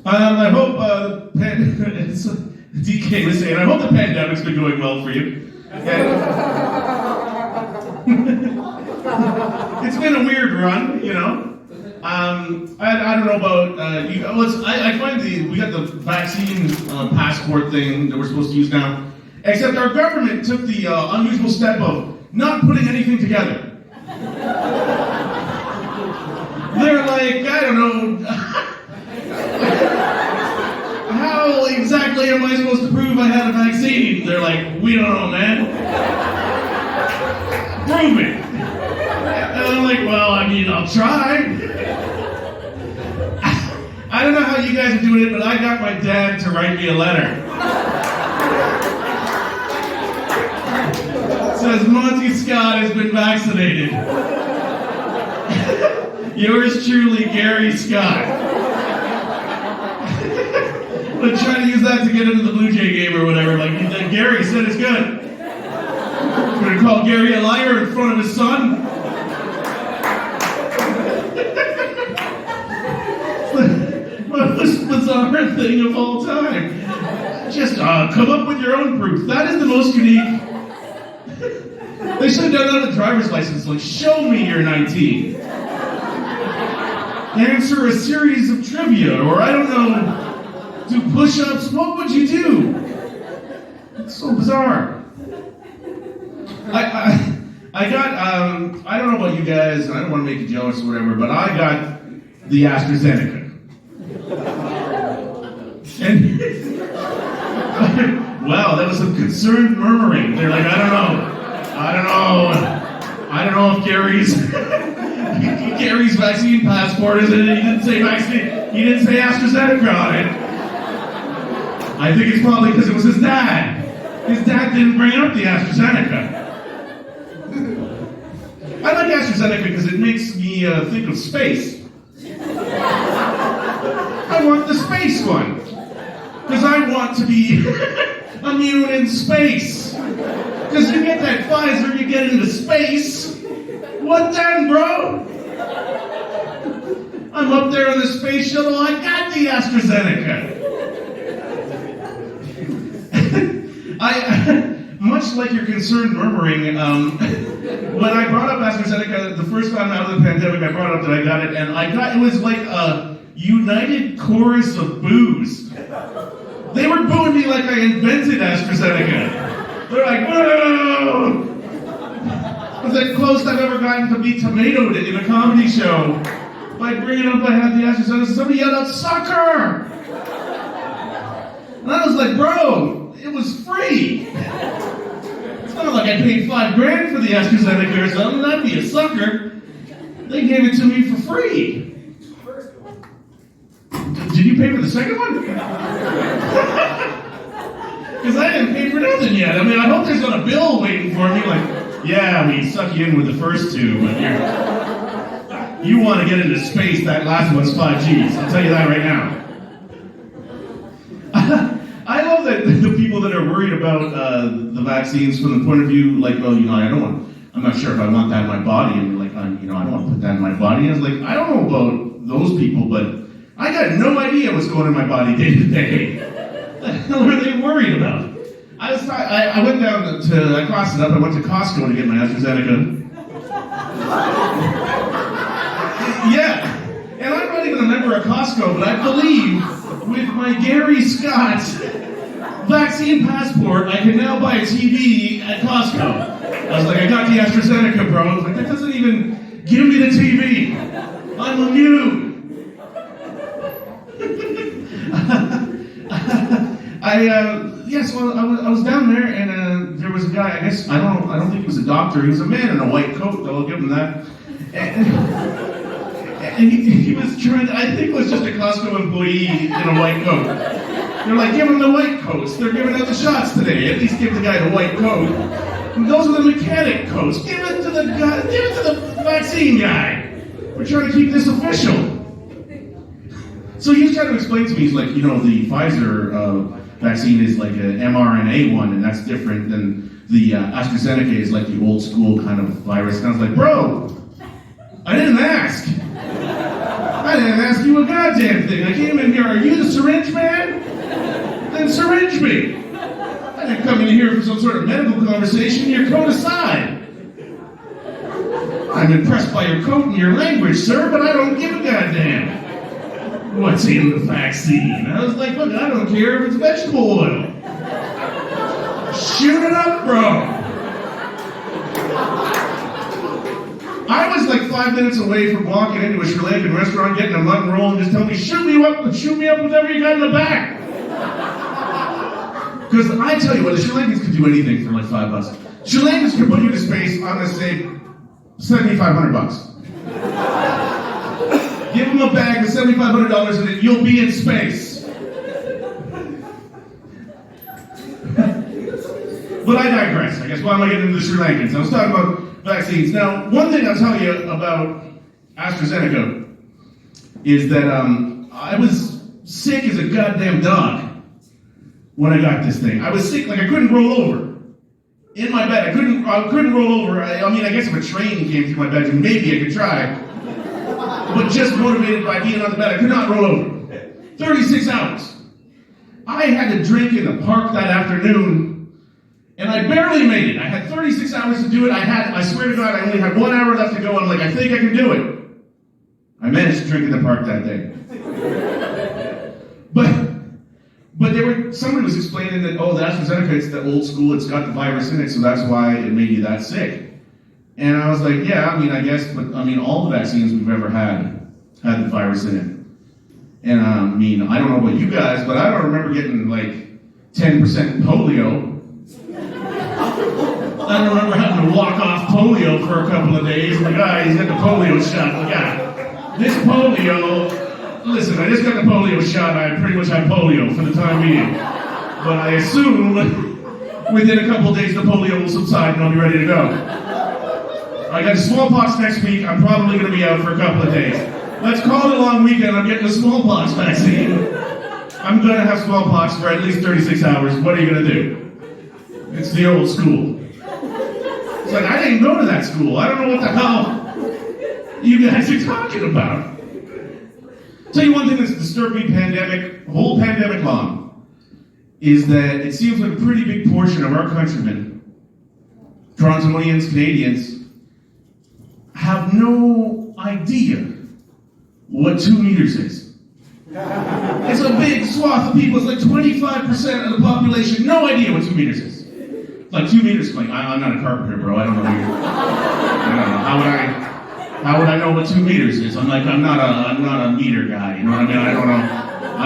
I hope DK was saying, I hope the pandemic's been going well for you. It's been a weird run, you know. I don't know about you. I find we got the vaccine passport thing that we're supposed to use now. Except our government took the unusual step of not putting anything together. They're like, I don't know. How exactly am I supposed to prove I had a vaccine? They're like, we don't know, man. Prove it. And I'm like, well, I mean, I'll try. I don't know how you guys are doing it, but I got my dad to write me a letter. It says, Monty Scott has been vaccinated. Yours truly, Gary Scott. I'm trying to use that to get into the Blue Jay game or whatever. Like, Gary said it's good. I'm going to call Gary a liar in front of his son. The most bizarre thing of all time. Just come up with your own proof. That is the most unique. They should have done that with a driver's license. Like, show me you're 19. Answer a series of trivia, or I don't know, do push-ups. What would you do? It's so bizarre. I got, I don't know about you guys, and I don't want to make you jealous or whatever, but I got the AstraZeneca. And, wow, that was some concerned murmuring. They're like, I don't know if Gary's vaccine passport is it. He didn't say vaccine. He didn't say AstraZeneca on it. I think it's probably because it was his dad. His dad didn't bring up the AstraZeneca. I like AstraZeneca because it makes me think of space. I want the space one. Because I want to be immune in space. Because you get that Pfizer, you get into space. What then, bro? I'm up there on the space shuttle, I got the AstraZeneca. Much like your concerned murmuring, when I brought up AstraZeneca, the first time out of the pandemic, I brought up that I got it, and it was like a united chorus of boos. They were booing me like I invented AstraZeneca. They're like, whoa! It was the closest I've ever gotten to be tomatoed in a comedy show. By bringing up I had the AstraZeneca, somebody yelled out, sucker! And I was like, bro, it was free. It's not like I paid $5,000 for the AstraZeneca or something. That'd be a sucker. They gave it to me for free. Did you pay for the second one? Because I didn't pay for nothing yet. I mean, I hope there's not a bill waiting for me. Like, yeah, we suck you in with the first two, but you want to get into space. That last one's 5 Gs. I'll tell you that right now. I love that the people that are worried about the vaccines from the point of view, like, well, you know, I'm not sure if I want that in my body, and like, I don't want to put that in my body. And I was like, I don't know about those people, but I got no idea what's going in my body day to day. What the hell are they worried about? I went down I crossed it up, I went to Costco to get my AstraZeneca. Yeah, and I'm not even a member of Costco, but I believe with my Gary Scott vaccine passport, I can now buy a TV at Costco. I was like, I got the AstraZeneca, bro. I was like, that doesn't even give me the TV. I'm immune. I was down there, and there was a guy. I guess I don't think he was a doctor. He was a man in a white coat, though. I'll give him that. And he was trying. I think it was just a Costco employee in a white coat. They're like, give him the white coats. They're giving out the shots today. At least give the guy the white coat. And those are the mechanic coats. Give it to the guy. Give it to the vaccine guy. We're trying to keep this official. So he was trying to explain to me, he's like, you know, the Pfizer vaccine is like an mRNA one, and that's different than the AstraZeneca is like the old school kind of virus. And I was like, bro, I didn't ask. I I didn't ask you a goddamn thing. I came in here, are you the syringe man? Then syringe me. I didn't come in here for some sort of medical conversation. Your coat aside. I'm impressed by your coat and your language, sir, but I don't give a goddamn. What's in the vaccine? I was like, look, I don't care if it's vegetable oil. Shoot it up, bro. I was like 5 minutes away from walking into a Sri Lankan restaurant, getting a mutton roll, and just telling me, shoot me up with whatever you got in the back. Because I tell you what, the Sri Lankans could do anything for like $5. Sri Lankans could put you to space on, let's say, $7,500. Give them a bag with $7,500 in it, you'll be in space. But I digress. I guess why am I getting into the Sri Lankans? I was talking about vaccines. Now, one thing I'll tell you about AstraZeneca is that I was sick as a goddamn dog when I got this thing. I was sick, like I couldn't roll over. In my bed, I couldn't roll over. I mean, I guess if a train came through my bedroom, maybe I could try. But just motivated by being on the bed, I could not roll over. 36 hours. I had to drink in the park that afternoon, and I barely made it. I had 36 hours to do it. I swear to God, I only had 1 hour left to go. I'm like, I think I can do it. I managed to drink in the park that day. But somebody was explaining that, oh, the AstraZeneca, it's the old school, it's got the virus in it, so that's why it made you that sick. And I was like, yeah, I mean, I guess, but I mean, all the vaccines we've ever had the virus in it. And I mean, I don't know about you guys, but I don't remember getting like 10% polio. I don't remember having to walk off polio for a couple of days. Like, he's got the polio shot. Like, this polio, listen, I just got the polio shot. I pretty much have polio for the time being. But I assume within a couple of days the polio will subside and I'll be ready to go. I got smallpox next week. I'm probably going to be out for a couple of days. Let's call it a long weekend. I'm getting the smallpox vaccine. I'm going to have smallpox for at least 36 hours. What are you going to do? It's the old school. It's like, I didn't go to that school. I don't know what the hell you guys are talking about. Tell you one thing that's disturbed me whole pandemic long, is that it seems like a pretty big portion of our countrymen, Torontonians, Canadians, have no idea what 2 meters is. It's a big swath of people. It's like 25% of the population, no idea what 2 meters is. Like 2 meters, like, I'm not a carpenter, bro. I don't know. I don't know. How would I know what 2 meters is? I'm not a meter guy. You know what I mean? I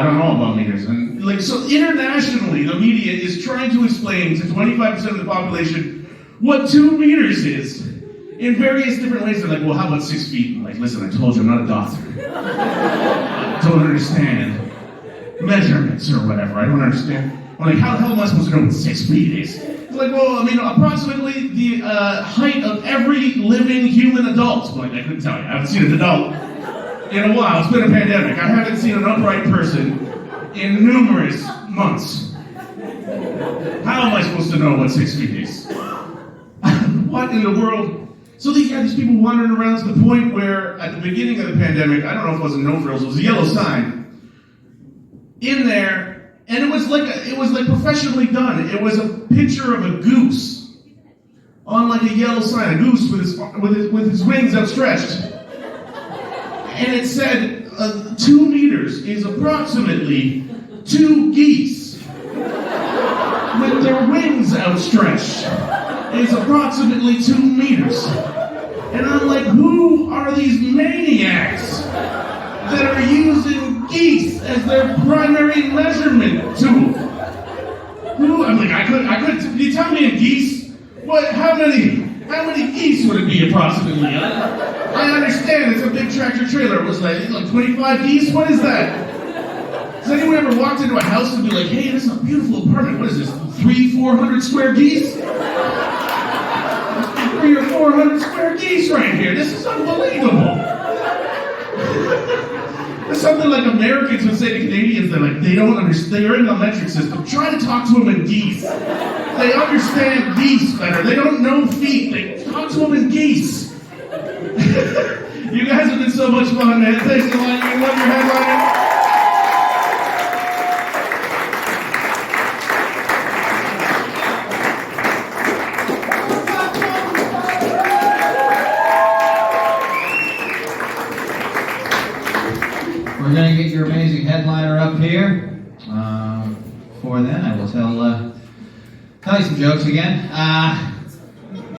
don't know about meters. And like, so internationally, the media is trying to explain to 25% of the population what 2 meters is in various different ways. They're like, well, how about 6 feet? I'm like, listen, I told you I'm not a doctor. I don't understand measurements or whatever. I don't understand. I'm like, how the hell am I supposed to know what 6 feet is? It's like, well, I mean, approximately the height of every living human adult. Like, I couldn't tell you. I haven't seen an adult in a while. It's been a pandemic. I haven't seen an upright person in numerous months. How am I supposed to know what 6 feet is? What in the world? So these people wandering around to the point where, at the beginning of the pandemic, I don't know if it was a no-frills, it was a yellow sign in there, and it was like professionally done. It was a picture of a goose on like a yellow sign, a goose with his wings outstretched, and it said 2 meters is approximately 2 geese with their wings outstretched. Is approximately 2 meters. And I'm like, who are these maniacs that are using geese as their primary measurement tool? Who? I'm like, I could, you tell me a geese? What, how many geese would it be approximately? I understand, it's a big tractor trailer. It was like 25 geese? What is that? Has anyone ever walked into a house and be like, hey, this is a beautiful apartment. What is this, 300-400 square geese? 300 or 400 square geese right here. This is unbelievable. It's something like Americans would say to Canadians. They don't understand. They're in the metric system. Try to talk to them in geese. They understand geese better. They don't know feet. They talk to them in geese. You guys have been so much fun, man. Thanks a lot. You love your headliner. We're going to get your amazing headliner up here. Before then, I will tell you some jokes again.